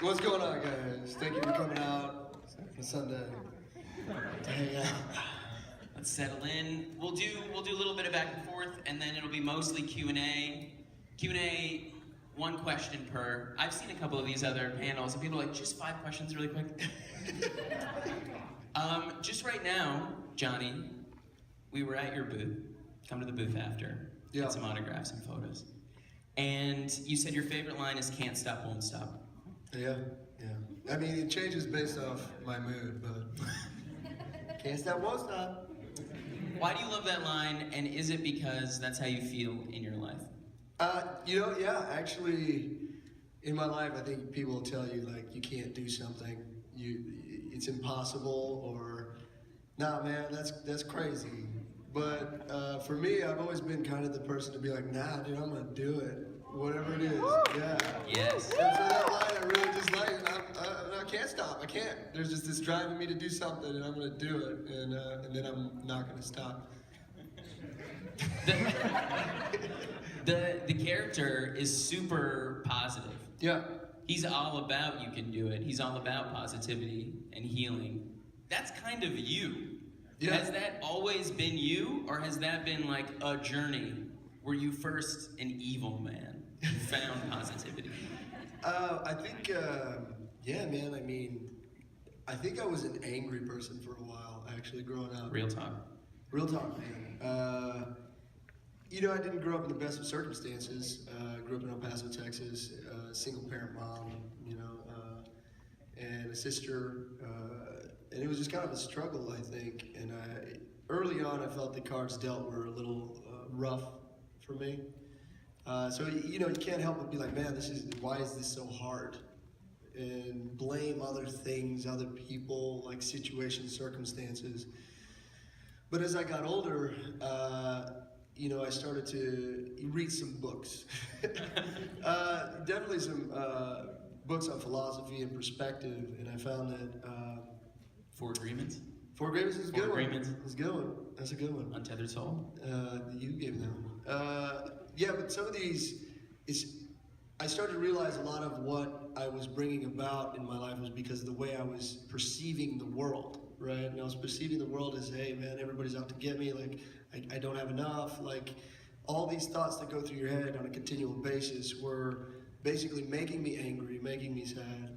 What's going on, guys? Thank you for coming out on Sunday to hang out. Let's settle in. We'll do a little bit of back and forth, and then it'll be mostly Q&A. Q&A, one question per. I've seen a couple of these other panels, and people are like, just 5 questions really quick. Just right now, Johnny, we were at your booth. Come to the booth after. Yeah. Get some autographs and photos. And you said your favorite line is "Can't stop, won't stop." Yeah. I mean, it changes based off my mood, but can't stop, won't stop. Why do you love that line, and is it because that's how you feel in your life? Actually, in my life, I think people will tell you, like, you can't do something, it's impossible, or, nah, man, that's crazy. But for me, I've always been kind of the person to be like, nah, dude, I'm gonna do it, whatever it is, yeah. Yes. And so that line I really just like, and I can't stop, I can't. There's just this driving me to do something, and I'm gonna do it, and then I'm not gonna stop. The character is super positive. Yeah. He's all about you can do it. He's all about positivity and healing. That's kind of you. Yeah. Has that always been you, or has that been like a journey? Were you first an evil man who found positivity? I think, yeah, man, I mean, I think I was an angry person for a while, actually, growing up. Real talk. Real talk, man. I didn't grow up in the best of circumstances. I grew up in El Paso, Texas, single parent mom, and a sister, and it was just kind of a struggle, I think. And early on, I felt the cards dealt were a little rough for me. So you can't help but be like, man, why is this so hard? And blame other things, other people, like situations, circumstances. But as I got older, I started to read some books. Definitely some books on philosophy and perspective, and I found that... 4 Agreements? 4 Agreements is a good one. Agreements. It's a good one. That's a good one. Untethered Soul? You gave that one. Yeah, but some of these, I started to realize a lot of what I was bringing about in my life was because of the way I was perceiving the world, right? And I was perceiving the world as, hey, man, everybody's out to get me, like, I don't have enough, like, all these thoughts that go through your head on a continual basis were basically making me angry, making me sad,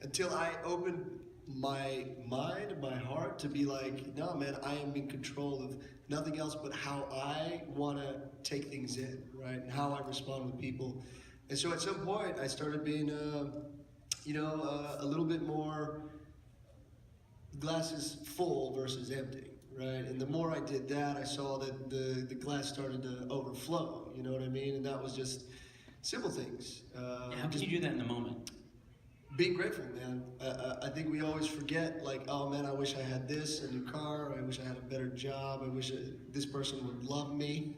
until I opened my mind, my heart to be like, no, man, I am in control of nothing else but how I want to take things in, right? And how I respond with people. And so at some point, I started being, a little bit more glasses full versus empty, right? And the more I did that, I saw that the glass started to overflow, you know what I mean? And that was just simple things. How can you do that in the moment? Being grateful, man. I think we always forget, like, oh man, I wish I had this, a new car, I wish I had a better job, I wish this person would love me.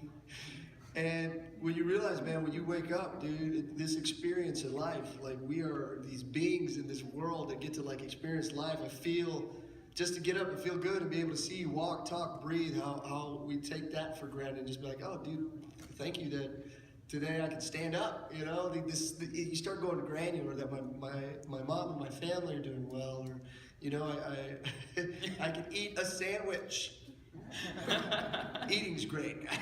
And when you realize, man, when you wake up, dude, this experience in life, like, we are these beings in this world that get to, like, experience life. I feel, just to get up and feel good and be able to see you walk, talk, breathe, how we take that for granted and just be like, oh, dude, thank you that today I can stand up, you start going granular that my mom and my family are doing well, or, I can eat a sandwich. Eating's great, guys.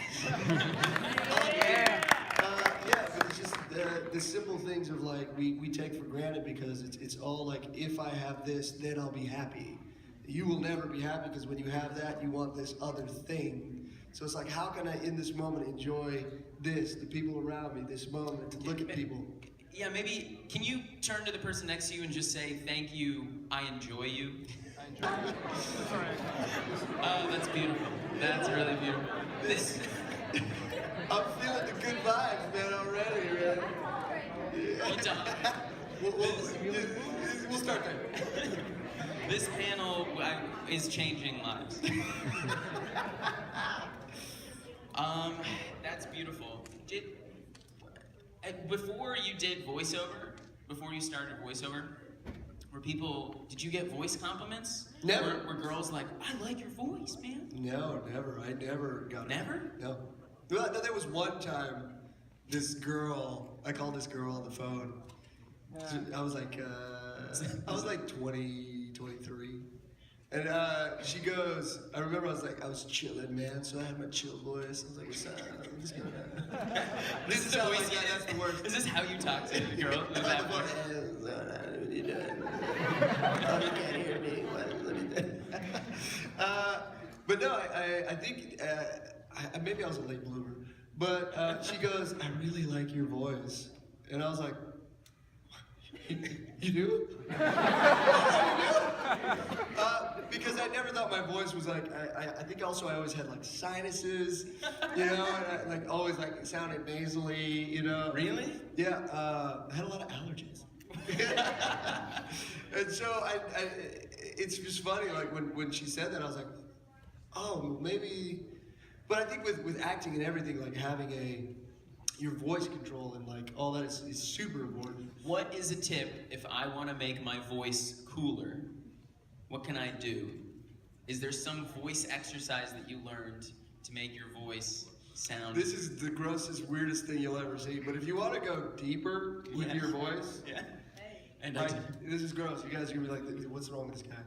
But it's just the simple things of, like, we take for granted because it's all like, if I have this, then I'll be happy. You will never be happy because when you have that, you want this other thing. So it's like, how can I, in this moment, enjoy this, the people around me, this moment, to look at people? Yeah, maybe, can you turn to the person next to you and just say, thank you, I enjoy you? I enjoy you. That's all right. Oh, that's beautiful. That's really beautiful. I'm feeling the good vibes, man, already, right? We'll start there. This panel is changing lives. That's beautiful. Before you did voiceover, before you started voiceover, did you get voice compliments? Never. Were girls like, I like your voice, man? No, never. I never got it. Never? No. There was one time, this girl, I called this girl on the phone, I was like 20, 23. And she goes, I remember I was chilling, man, so I had my chill voice. I was like, what's up? What's going on? This is sound voice like that, that's the worst. Is this how you talk to the girl? Is that voice? What are you doing? Oh, you can't hear me. What are you doing? But no, I think, maybe I was a late bloomer. But she goes, I really like your voice. And I was like, you do? Because I never thought my voice was like, I think also I always had like sinuses, you know, and I always like sounded nasally, you know. Really? Yeah, I had a lot of allergies. And so it's just funny, like when she said that, I was like, oh, maybe, but I think with acting and everything, like having your voice control and like all that is super important. What is a tip if I want to make my voice cooler? What can I do? Is there some voice exercise that you learned to make your voice sound? This is the grossest, weirdest thing you'll ever see, but if you want to go deeper with your voice, and like, this is gross. You guys are gonna be like, what's wrong with this guy?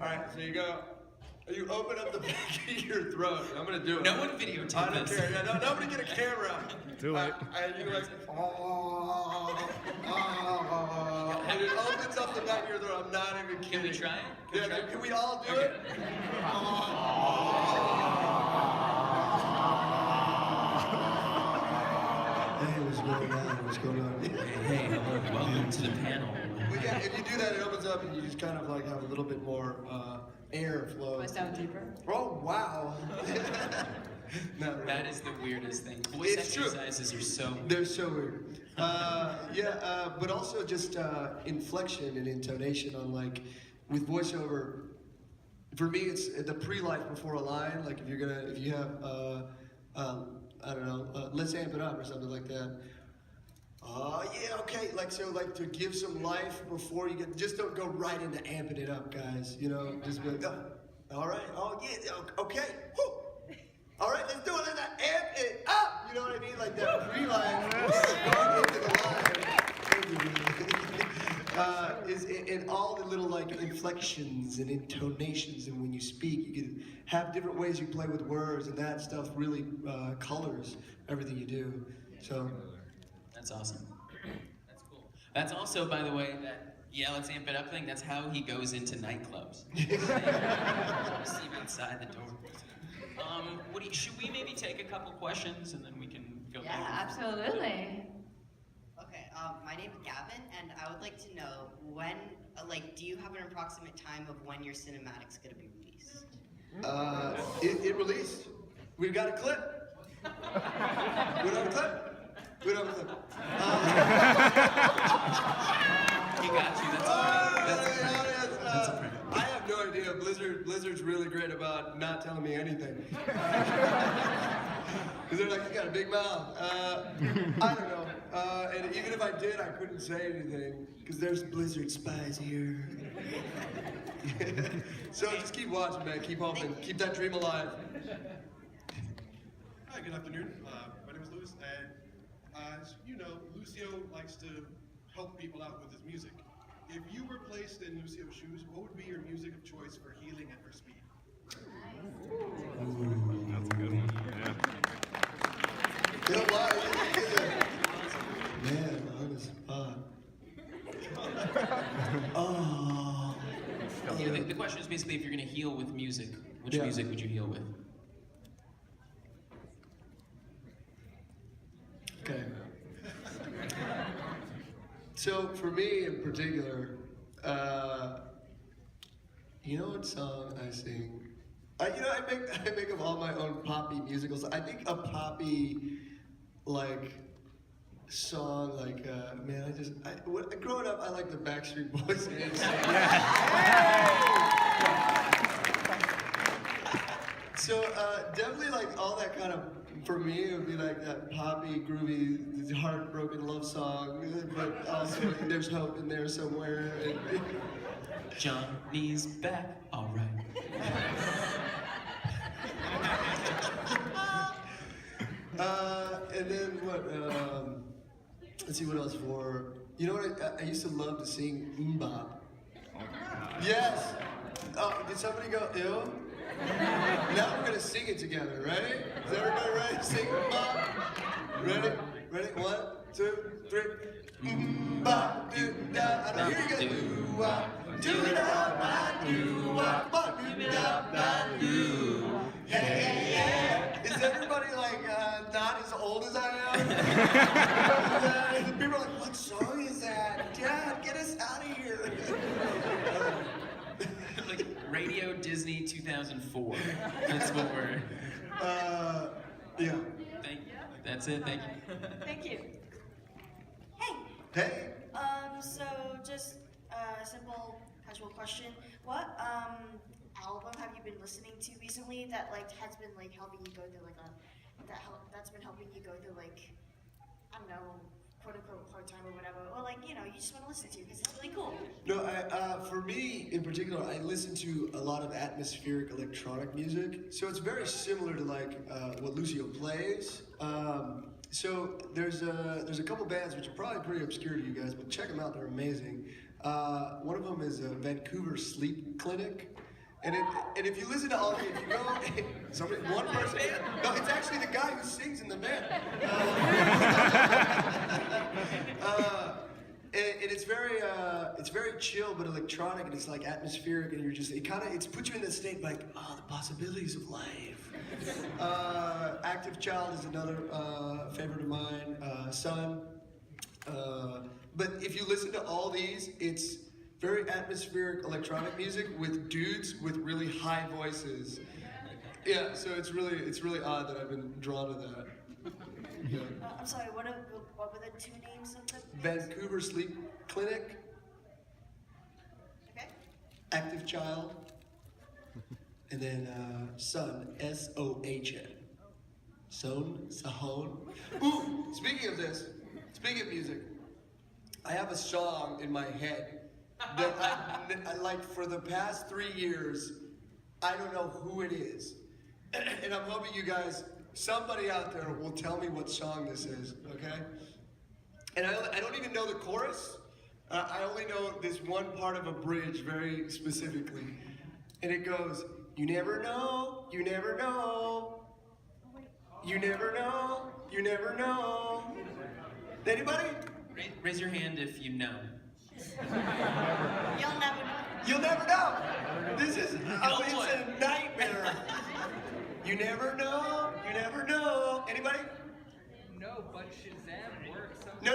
All right, so you go. You open up the back of your throat. I'm gonna do it. No one videotape I don't this. care. Yeah, nobody get a camera. Do it. And you're like, and it opens up the back of your throat. I'm not even kidding. Can we try it? Can we all do Okay. it? Hey, what's going on? What's going on? Hey, hello, welcome to the panel. Well, yeah, if you do that, it opens up and you just kind of like have a little bit more air flow. Do I sound deeper? Oh, wow. Not really. That is the weirdest thing. Voice It's true. exercises are so... They're so weird. But also just inflection and intonation on like, with voiceover, for me it's the pre-life before a line, like if you have, I don't know, let's amp it up or something like that. Oh, yeah, okay, like to give some life before you get, just don't go right into amping it up, guys, you know, just be like, oh, all right, oh, yeah, okay, whoo. All right, let's do it, let's amp it up, you know what I mean, like that pre-line, going into the line, is in all the little like inflections and intonations, and when you speak, you can have different ways you play with words, and that stuff really colors everything you do, so. That's awesome. That's cool. That's also, by the way, that let's amp it up thing, that's how he goes into nightclubs. You see him outside the door. Should we maybe take a couple questions and then we can go back? Yeah, absolutely. Okay, my name is Gavin, and I would like to know when, do you have an approximate time of when your cinematic's gonna be released? It released. We got a clip. We don't have a clip. We don't have a clip. He got you. That's a prank. I have no idea. Blizzard's really great about not telling me anything. Because they're like, you got a big mouth. I don't know. And even if I did, I couldn't say anything. Because there's Blizzard spies here. So just keep watching, man. Keep hoping. Keep that dream alive. Hi, good afternoon. My name is Louis, and as you know, Lucio likes to help people out with his music. If you were placed in Lucio's shoes, what would be your music of choice for healing and for speed? That's a good one. Yeah. You know what? Man, on the spot. Oh. The question is basically if you're going to heal with music, which Yeah. music would you heal with? Okay. So for me in particular, you know what song I sing? I make up all my own poppy musicals. I think a poppy like song growing up I like the Backstreet Boys and NSYNC. So definitely like all that kind of, for me it would be like that poppy, groovy, heartbroken love song, but also there's hope in there somewhere. Johnny's back, all right. And then what? Let's see what else for. You know what? I used to love to sing Mbop. Yes. Oh, did somebody go ew? Now we're gonna sing it together. Ready? Is everybody ready to sing Mbop? Ready? Ready? 1, 2, 3. Mbop, do da. Here you go. Do da, do da. Come on, do da, do. Hey, yeah. Is everybody like not as old as I am? People are like, what song is that? Dad, get us out of here. Like Radio Disney 2004. That's what we're. Yeah. That's it. Thank you. Thank you. Hey. Hey. So just a simple, casual question. What album have you been listening to recently that has been helping you go through that's been helping you go through I don't know, quote unquote hard time or whatever, or you just want to listen to because it's really cool. No, for me in particular, I listen to a lot of atmospheric electronic music. So it's very similar to what Lucio plays. So there's a couple bands which are probably pretty obscure to you guys, but check them out, they're amazing. One of them is Vancouver Sleep Clinic. And if you listen to all of it, if you go, one person, no, it's actually the guy who sings in the band. And it's very chill but electronic, and it's atmospheric, and you're just, it puts you in this state the possibilities of life. Active Child is another favorite of mine, Sun. But if you listen to all these, it's very atmospheric electronic music with dudes with really high voices. Yeah, so it's really odd that I've been drawn to that. Yeah. I'm sorry, what were the two names of the Vancouver Sleep Clinic, Okay. Active Child, and then Sun, S-O-H-N. Sahon. Ooh, speaking of music, I have a song in my head that I for the past 3 years, I don't know who it is. And I'm hoping you guys, somebody out there will tell me what song this is, okay? And I don't even know the chorus. I only know this one part of a bridge very specifically. And it goes, you never know, you never know. You never know, you never know. Anybody? Raise your hand if you know. You'll never know. You'll never know. This is, it's a nightmare. You never know, you never know. Anybody? No, but Shazam works. No.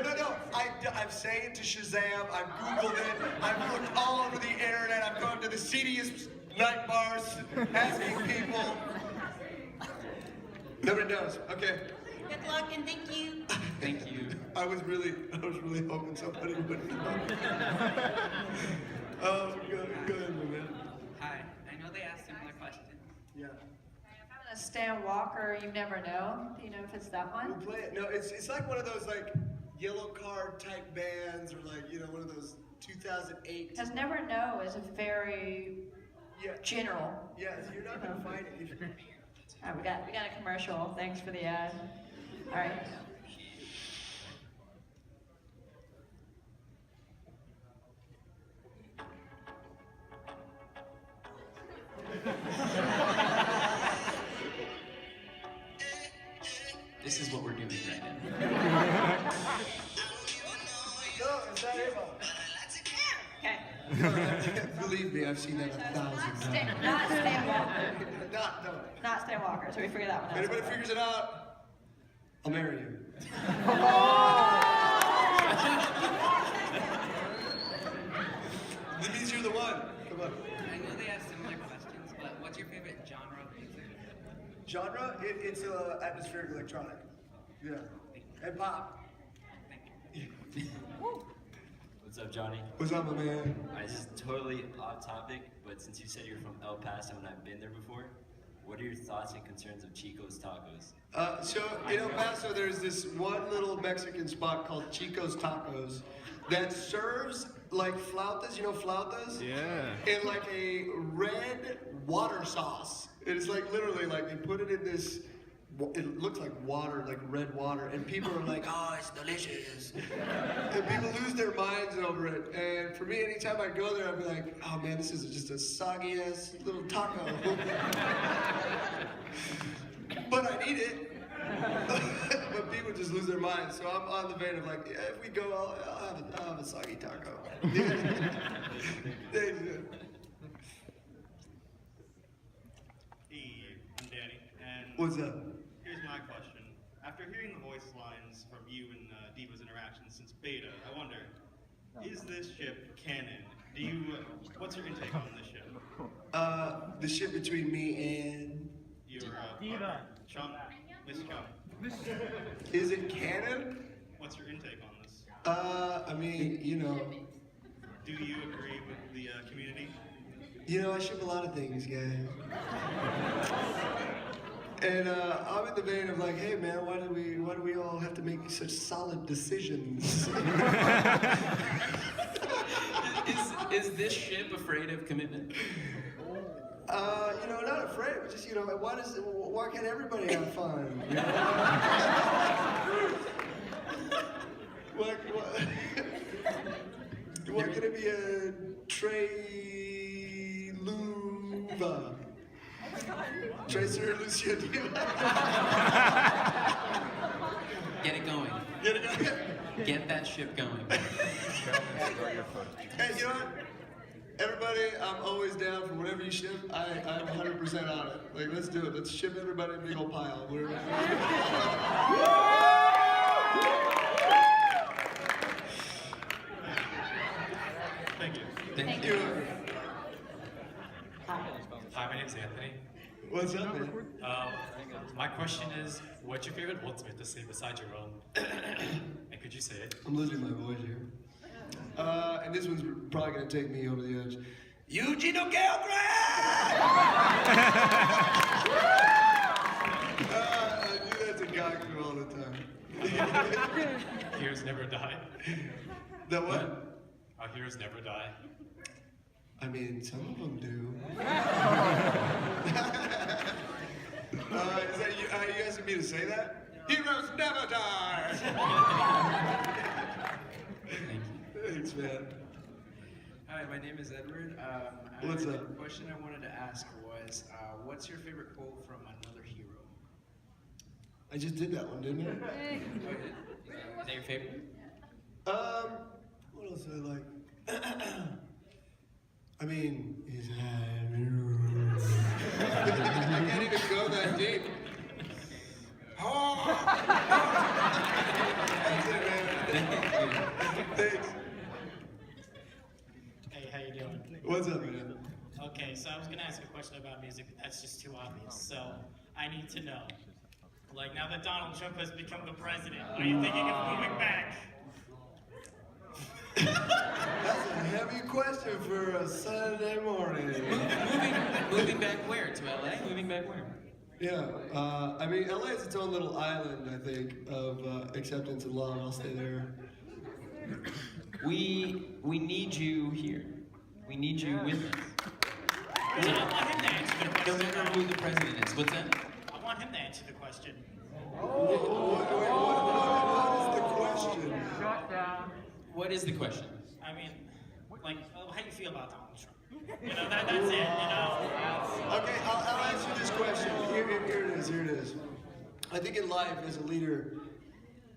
I'm saying to Shazam, I've Googled it, I've looked all over the internet, I've gone to the seediest night bars, asking people. Nobody knows. Okay. Good luck and thank you. Thank you. I was really hoping somebody would know. Oh, go ahead, man. Hi, I know they asked similar questions. Yeah. A Stan Walker, you never know. Do you know if it's that one? We'll play it. No, it's like one of those yellow card type bands, or one of those 2008. Because never know is a very general. Yeah, so you're not gonna find it. All right, we got a commercial. Thanks for the ad. All right. This is what we're doing right now. No, it's not it. Okay. Believe me, I've seen that 1,000 times. Not Stan Walker. No. Not Stan Walker. So we figured that one out. Anybody figures it out, I'll marry you. That means you're the one. Come on. I know they asked similar questions, but what's your favorite genre of music? Genre? It's atmospheric electronic. Yeah. And pop. What's up, Johnny? What's up, my man? This is totally off topic, but since you said you're from El Paso and I've been there before, what are your thoughts and concerns of Chico's Tacos? So in El Paso, there's this one little Mexican spot called Chico's Tacos that serves flautas, you know flautas? Yeah. In a red water sauce. It's literally they put it in this it looks like water, like red water, and people are like, oh, it's delicious. And people lose their minds over it. And for me, anytime I go there, I'd be like, oh man, this is just a soggy ass little taco. But I need it. But people just lose their minds. So I'm on the vein of like, yeah, if we go, I'll have a soggy taco. Thanks, man. Hey, I'm Danny, and What's up? here's my question. After hearing the voice lines from you and Diva's interactions since beta, I wonder, is this ship canon? What's your intake on this ship? The ship between me and Your partner, Chung, Miss Chung. is it canon? What's your intake on this? I mean, you know, Do you agree with the community? I ship a lot of things, guys. And I'm in the vein of like, hey man, why do we all have to make such solid decisions? Is this ship afraid of commitment? Not afraid, but just, why can't everybody have fun? Why can't it be a Luva? Tracer Lucio Get it going. Get it going. Get that ship going. Hey, you know what? Everybody, I'm always down for whatever you ship. I'm 100% on it. Like, let's do it. Let's ship everybody a big old pile. Thank you. Thank you. Hi, my name's Anthony. What's up, man? My question is, what's your favorite ultimate to say beside your own? And could you say it? I'm losing my voice here. And this one's probably gonna take me over the edge. Eugene O'Gale I do that to Gaku all the time. Heroes never die. That what? Our heroes never die. I mean, some of them do. Is that you? Are you asking me to say that? Heroes never die. Thanks, man. Hi, my name is Edward. What's up? The question I wanted to ask was, what's your favorite quote from another hero? I just did that one, didn't I? Is that your favorite? What else do I like? I mean, I can't even go that deep. That's it, man. Thanks. Hey, how you doing? What's up, man? Okay, so I was gonna ask a question about music, but that's just too obvious. So I need to know, like, now that Donald Trump has become the president, are you thinking of moving back? That's a heavy question for a Saturday morning. Moving back where? To LA? Moving back where? Yeah, I mean, LA is its own little island, I think, of acceptance and love. I'll stay there. We need you here. We need you with us. I want him to answer the No question. matter who the president is. What's that? I want him to answer the question. What is the question? Shut down. What is the question? I mean, like, how you feel about Donald Trump? That's it, Okay, I'll answer this question. Here it is. I think in life, as a leader,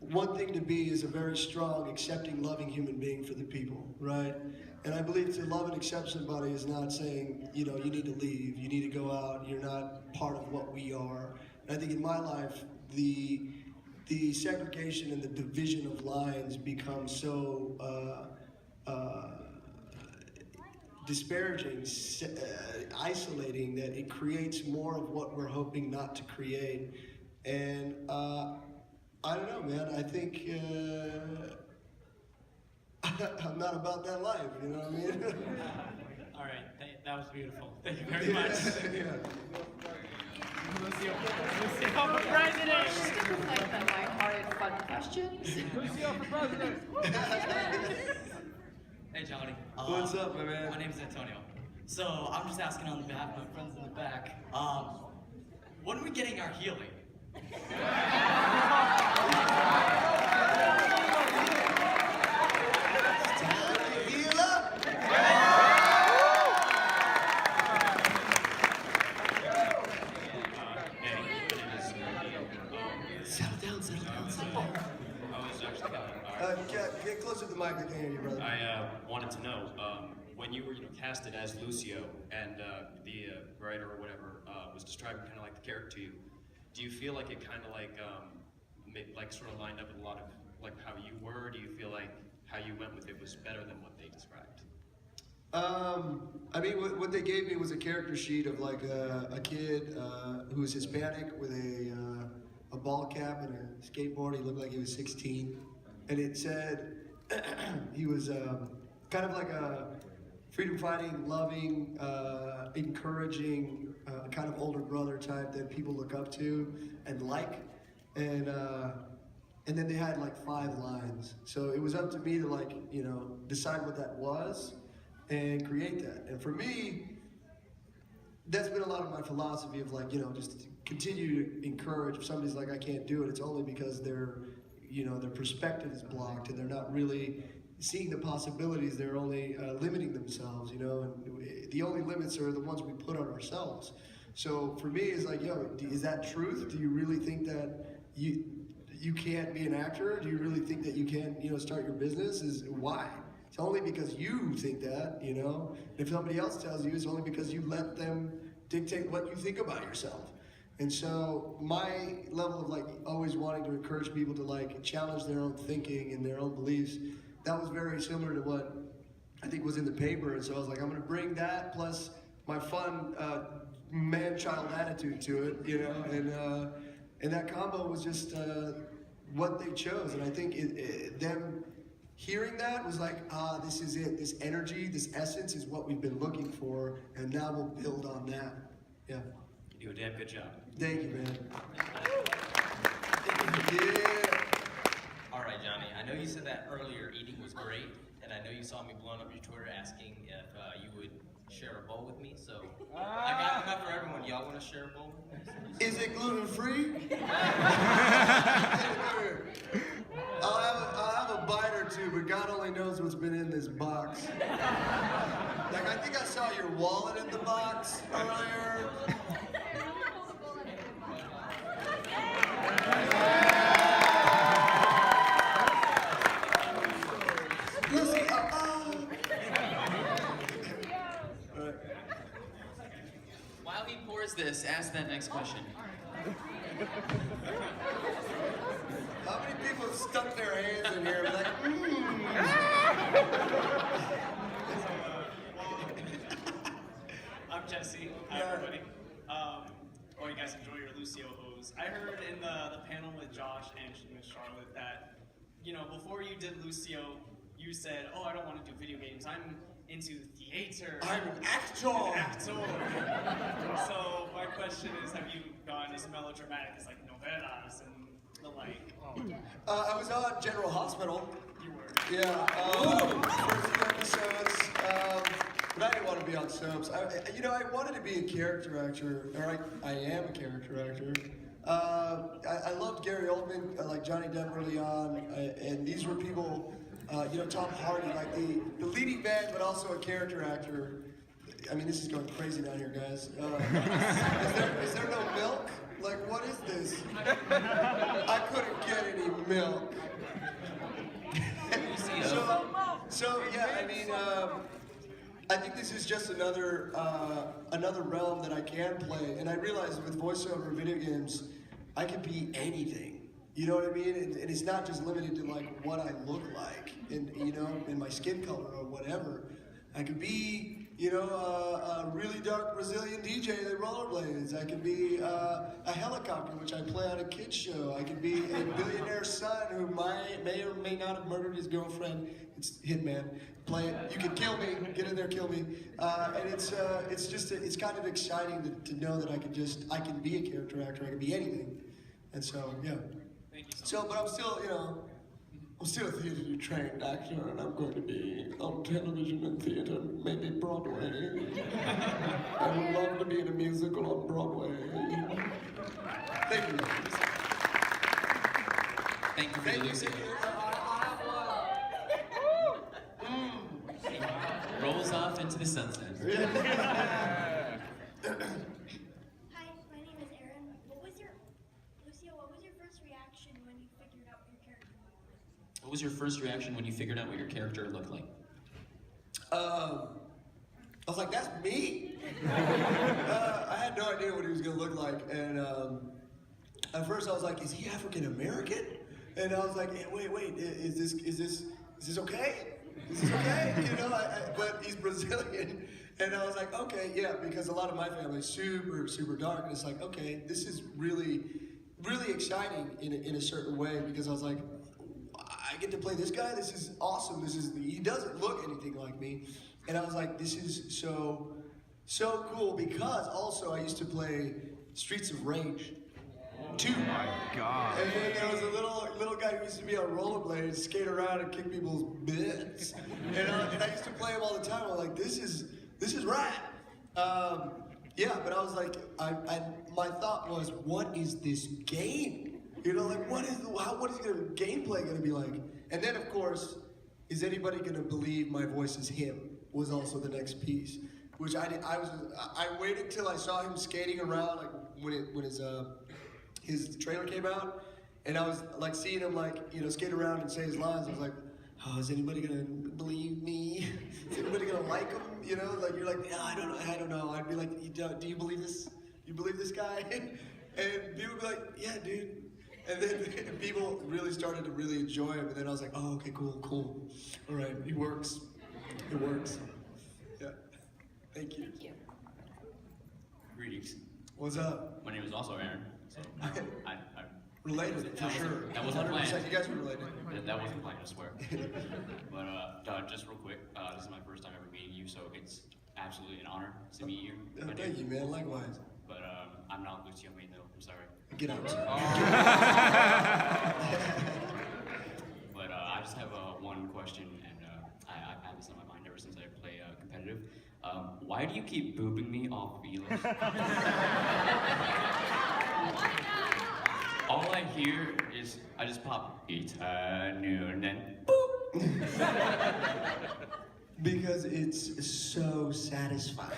one thing to be is a very strong, accepting, loving human being for the people, right? And I believe to love and accept somebody is not saying, you need to leave, you need to go out, you're not part of what we are. And I think in my life, the segregation and the division of lines become so disparaging, isolating, that it creates more of what we're hoping not to create. And I don't know, man. I think I'm not about that life, you know what I mean? All right, that was beautiful. Thank you very much. Yeah. Lucio for president. Stick with like the lighthearted, fun questions. Lucio for president. Hey, Johnny. What's up, my man? My name's Antonio. So I'm just asking on behalf of my friends in the back. When are we getting our healing? Heal up. Settle down, settle down, settle down. I was actually Get closer to the mic, I can't hear you, brother. I wanted to know when you were casted as Lucio and the writer or whatever was describing kind of like the character to you. Do you feel like it kind of like sort of lined up with a lot of like how you were? Do you feel like how you went with it was better than what they described? I mean, what they gave me was a character sheet of like a kid who was Hispanic with a ball cap and a skateboard. He looked like he was 16. And it said he was kind of like a freedom-fighting, loving, encouraging, kind of older brother type that people look up to and like. And then they had like 5 lines. So it was up to me to like, decide what that was and create that. And for me, that's been a lot of my philosophy of like, just continue to encourage. If somebody's like, I can't do it, it's only because their perspective is blocked and they're not really seeing the possibilities. They're only limiting themselves, and the only limits are the ones we put on ourselves. So for me, it's like, is that truth? Do you really think that you can't be an actor? Do you really think that you can't, start your business? Why? It's only because you think that, If somebody else tells you, it's only because you let them dictate what you think about yourself. And so my level of like always wanting to encourage people to like challenge their own thinking and their own beliefs, that was very similar to what I think was in the paper. And so I was like, I'm gonna bring that plus my fun man-child attitude to it, and that combo was just what they chose. And I think them hearing that was like, this is it. This energy, this essence is what we've been looking for, and now we'll build on that. Yeah. You do a damn good job. Thank you, man. All right, Johnny. I know you said that earlier. Eating was great, and I know you saw me blowing up your Twitter asking if you would share a bowl with me. So I got enough for everyone. Y'all want to share a bowl with me? Is it gluten-free? I'll have a bite or two, but God only knows what's been in this box. Like, I think I saw your wallet in the box earlier. While he pours this, ask that next question. How many people have stuck their hands in here and like, I'm Jesse. Hi, everybody. You guys enjoy your lucio-ohs. I heard in the panel with Josh and Miss Charlotte that, before you did Lucio, you said, I don't want to do video games. I'm into theater. I'm an actor. So my question is, have you gone as melodramatic as like novelas and the like? I was on General Hospital. You were. Yeah. For a few episodes. But I didn't want to be on soaps. I wanted to be a character actor, or I am a character actor. I loved Gary Oldman, like Johnny Depp early on, and these were people, Tom Hardy, like the leading man, but also a character actor. I mean, this is going crazy down here, guys. Is there no milk? Like, what is this? I couldn't get any milk. So yeah, I mean, I think this is just another realm that I can play, and I realized with voiceover video games, I can be anything. You know what I mean? And it's not just limited to like what I look like, and in my skin color or whatever. I could be, a really dark Brazilian DJ that rollerblades. I could be a helicopter, which I play on a kids show. I could be a billionaire son who may or may not have murdered his girlfriend. It's Hitman. Play it. You can kill me. Get in there, kill me. And it's kind of exciting to know that I can be a character actor. I can be anything. And so, yeah. Thank you So, but I'm still a theater trained actor, and I'm going to be on television and theater, maybe Broadway. I would love to be in a musical on Broadway. Thank you. Thank you for the Lucio. Rolls off into the sunset. Hi, my name is Aaron. What was your first reaction when you figured out what your character looked like? What was your first reaction when you figured out what your character looked like? I was like, that's me. I had no idea what he was gonna look like, and at first I was like, is he African American? And I was like, hey, wait, is this okay? Is this okay? You know, but he's Brazilian, and I was like, okay, yeah, because a lot of my family is super dark, and it's like, okay, this is really exciting in a certain way, because I was like, I get to play this guy. This is awesome. He doesn't look anything like me, and I was like, this is so cool, because also I used to play Streets of Rage 2. Oh my God. And then there was a little guy who used to be on rollerblades, skate around and kick people's bits, and I used to play him all the time. I was like, this is rad. Yeah, but I was like, my thought was, what is this game? You know, like what is gameplay gonna be like? And then of course, is anybody gonna believe my voice is him? Was also the next piece, which I waited till I saw him skating around, like when his trailer came out, and I was like seeing him skate around and say his lines. I was like, oh, is anybody gonna believe me? Is anybody gonna like him? You know, like you're like, yeah, I don't know. I'd be like, do you believe this? You believe this guy? And people would be like, yeah, dude. And then people really started to really enjoy him. And then I was like, oh, okay, cool. All right, he works. It works. Yeah. Thank you. Greetings. What's up? My name is also Aaron. So I related, for sure. That wasn't planned. You guys were related. That wasn't planned, I swear. But just real quick, this is my first time ever meeting you, so it's absolutely an honor to meet you. Thank you, man. Likewise. But I'm not Lucio main though. I'm sorry. Get out. But I just have one question, and I've had this on my mind ever since I play competitive. Why do you keep booping me off Velos? All I hear is I just pop Etanu and then boop. Because it's so satisfying.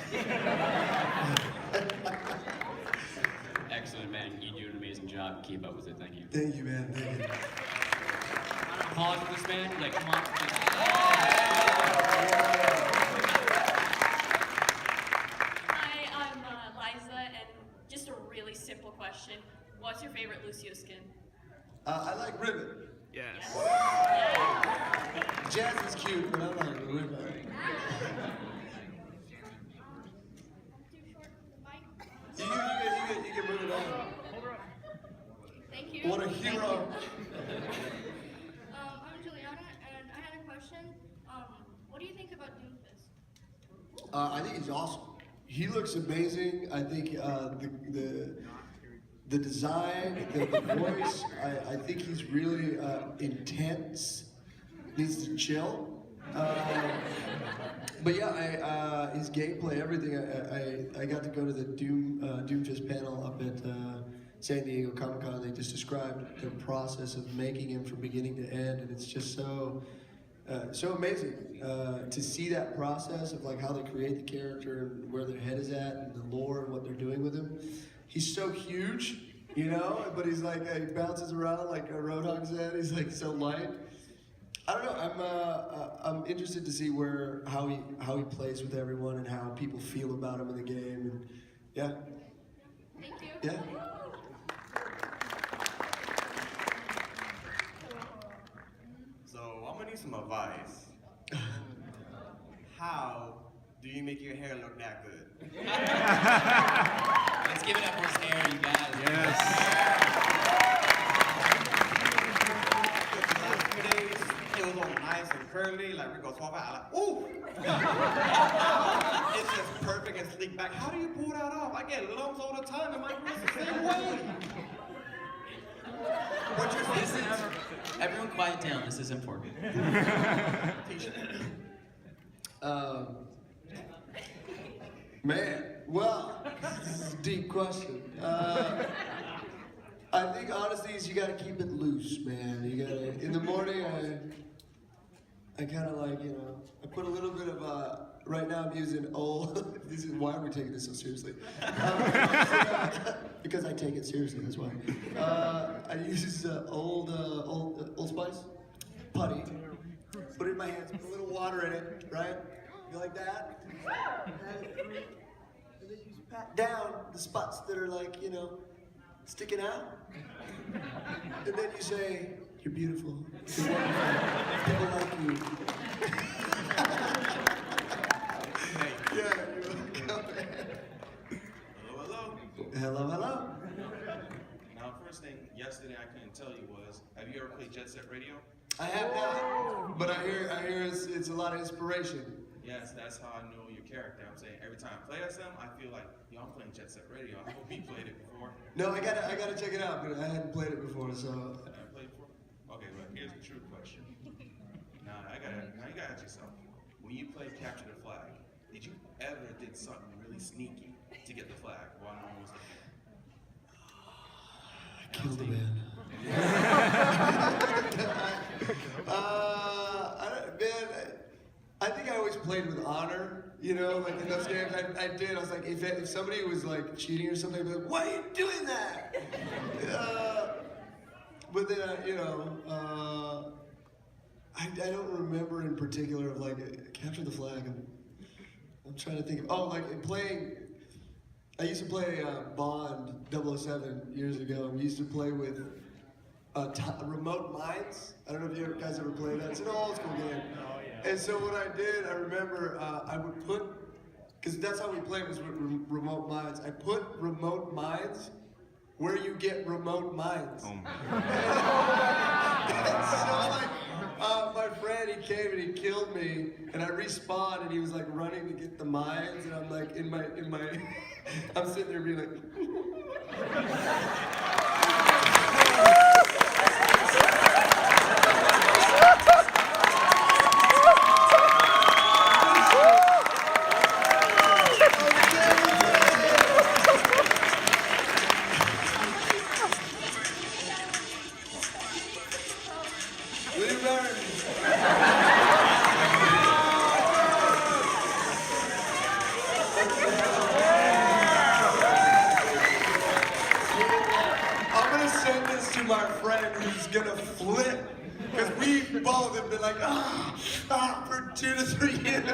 Excellent, man. You do an amazing job. Keep up with it. Thank you. Thank you, man. Thank you. Pause for this man. Like, come on. Hi, I'm Liza, and just a really simple question. What's your favorite Lucio skin? I like Ribbon. Yes. Jazz is cute, but I like Ribbon. You can move it on. Thank you. What a hero. I'm Juliana, and I had a question. What do you think about Doomfist? I think he's awesome. He looks amazing. I think the design, the voice, I think he's really intense. Needs to chill. But yeah, his gameplay, everything. I got to go to the Doomfist panel up at San Diego Comic-Con. They just described the process of making him from beginning to end, and it's just so amazing to see that process of like how they create the character and where their head is at and the lore and what they're doing with him. He's so huge, you know, but he's like he bounces around like a Roadhog's head. He's like so light. I don't know. I'm interested to see how he plays with everyone and how people feel about him in the game. And yeah. Thank you. Yeah. So I'm gonna need some advice. How do you make your hair look that good? Let's give it up for his hair, you guys. Yes. Last few days, it was all nice and curly, like Rico Suave. I'm like, ooh! It's just perfect and sleek back. How do you pull that off? I get lumps all the time, and my hair's the same way. What's your secret? Everyone quiet down, this is important. Man, well, this is a deep question. I think honestly is you gotta keep it loose, man. You gotta, in the morning I kind of like, I put a little bit of, right now I'm using old, this is, why are we taking this so seriously? Because I take it seriously, that's why. I use Old Spice, putty, put it in my hands, put a little water in it, right? You like that? And then you pat down the spots that are like, sticking out. And then you say, you're beautiful, you're wonderful, people like you. Yeah, you're welcome. Hello. Hello, hello. Now, first thing yesterday I couldn't tell you was, have you ever played Jet Set Radio? I have not, but I hear it's a lot of inspiration. Yes, that's how I know your character. I'm saying every time I play as him, I feel like, I'm playing Jet Set Radio. I hope he played it before. No, I gotta check it out, but I hadn't played it before, so. I played it before? Okay, but here's the true question. Now you gotta ask yourself, when you played Capture the Flag, did you ever did something really sneaky to get the flag while no one was looking? I killed a man. I think I always played with honor, like in those games. I did. I was like, if somebody was like cheating or something, I'd be like, why are you doing that? But then, I don't remember in particular of like Capture the Flag. I'm trying to think of, like in playing, I used to play Bond 007 years ago, and we used to play with remote mines. I don't know if you guys ever played that. It's an old school game. Oh, yeah. And so what I did, I remember I would put, because that's how we played was with remote mines. I put remote mines where you get remote mines. Oh so my friend, he came and he killed me, and I respawned, and he was like running to get the mines, and I'm like in my, I'm sitting there being like. My friend who's gonna flip, because we both have been like, for 2 to 3 years.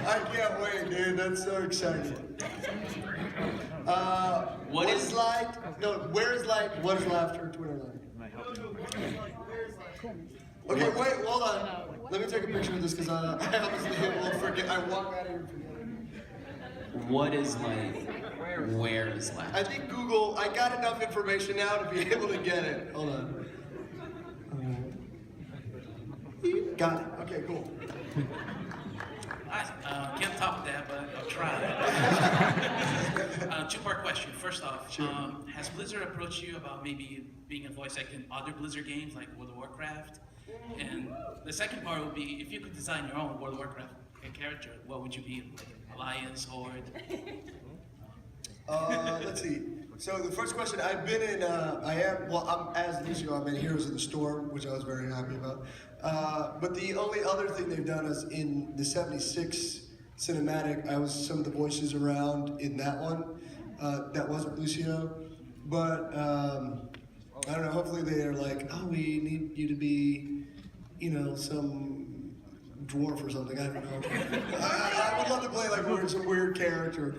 I can't wait, dude. That's so exciting. What is laughter? Twitter line. Okay, wait, hold on. Let me take a picture of this because I obviously will forget. I walk out of here and forget it. What is light? Where is light? I think Google, I got enough information now to be able to get it. Hold on. Got it. Okay, cool. I can't top that, but I'll try. Two-part question. First off, sure. Has Blizzard approached you about maybe being a voice actor in other Blizzard games like World of Warcraft? And the second part would be, if you could design your own World of Warcraft character, what would you be? Like Alliance, Horde? Let's see. So the first question, I've been in, I'm as Lucio, I'm in Heroes of the Storm, which I was very happy about. But the only other thing they've done is in the 76 cinematic, I was some of the voices around in that one. That wasn't Lucio. But, I don't know, hopefully they are like, oh, we need you to be, some dwarf or something, I don't know. I would love to play like some weird character.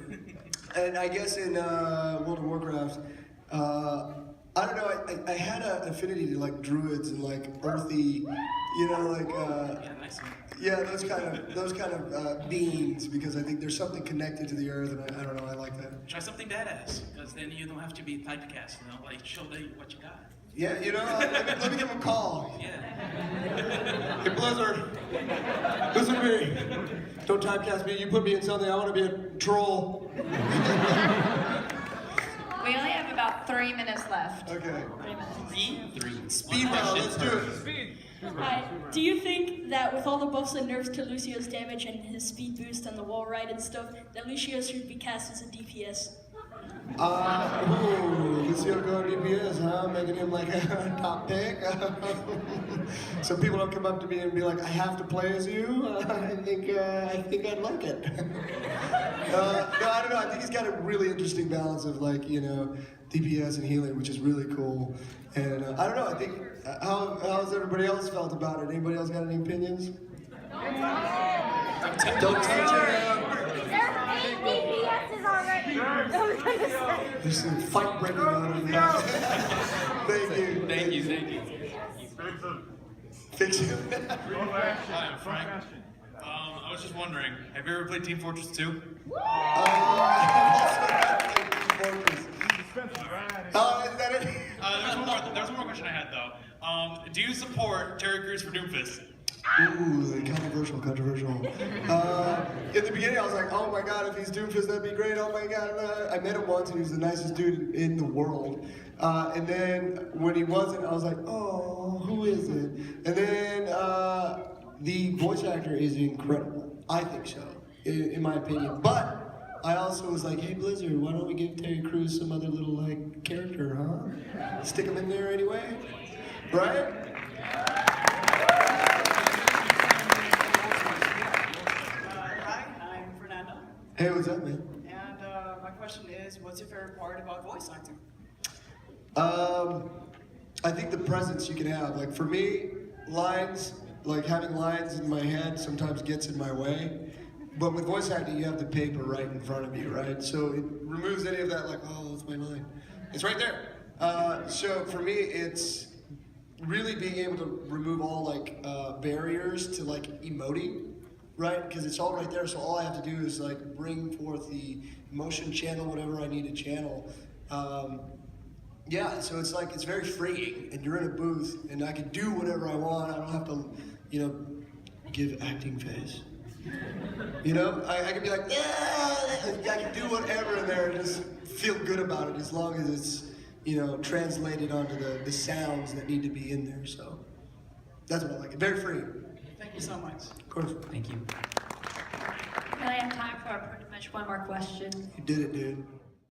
And I guess in World of Warcraft, I don't know, I had an affinity to like druids and like earthy, those kind of beings, because I think there's something connected to the earth, and I don't know, I like that. Try something badass, because then you don't have to be typecast, like show them what you got. Yeah, let me give him a call. Yeah. Hey, Blizzard, listen to me. Don't typecast me. You put me in something, I want to be a troll. We only have about 3 minutes left. Okay. 3 minutes. Speed round, let's do it. Speed. Hi. Do you think that with all the buffs and nerfs to Lucio's damage and his speed boost and the wall ride and stuff, that Lucio should be cast as a DPS? Lucio going DPS, huh? Making him like a top pick. So people don't come up to me and be like, I have to play as you. I think I'd like it. No, I don't know. I think he's got a really interesting balance of like, you know, DPS and healing, which is really cool. And I don't know. I think how's everybody else felt about it? Anybody else got any opinions? Don't touch him. DPSs already. There's some fight breaking out over there. Thank you. Fix him. Hi, I'm Frank. I was just wondering, have you ever played Team Fortress 2? There's one more question I had though. Do you support Terry Crews for Doomfist? Ooh, controversial. In the beginning, I was like, oh my god, if he's Doomfist, that'd be great. Oh my god. I met him once, and he was the nicest dude in the world. And then when he wasn't, I was like, oh, who is it? And then the voice actor is incredible. I think so, in my opinion. But I also was like, hey Blizzard, why don't we give Terry Crews some other little like character, huh? Stick him in there anyway, right? I'm Fernando. Hey, what's up, man? And my question is, what's your favorite part about voice acting? I think the presence you can have. Like for me, lines, like having lines in my head sometimes gets in my way. But with voice acting, you have the paper right in front of you, right? So it removes any of that, like, oh, that's my line. It's right there. So for me, it's really being able to remove all like barriers to like emoting, right? Because it's all right there. So all I have to do is like bring forth the emotion, channel whatever I need to channel. Yeah, so it's like, it's very freeing, and you're in a booth, and I can do whatever I want. I don't have to, you know, give acting face. You know, I can be like, yeah, I can do whatever in there and just feel good about it as long as it's, you know, translated onto the sounds that need to be in there. So that's what I like. Very free. Thank you so much. Of course. Thank you. And I have time for pretty much one more question. You did it, dude.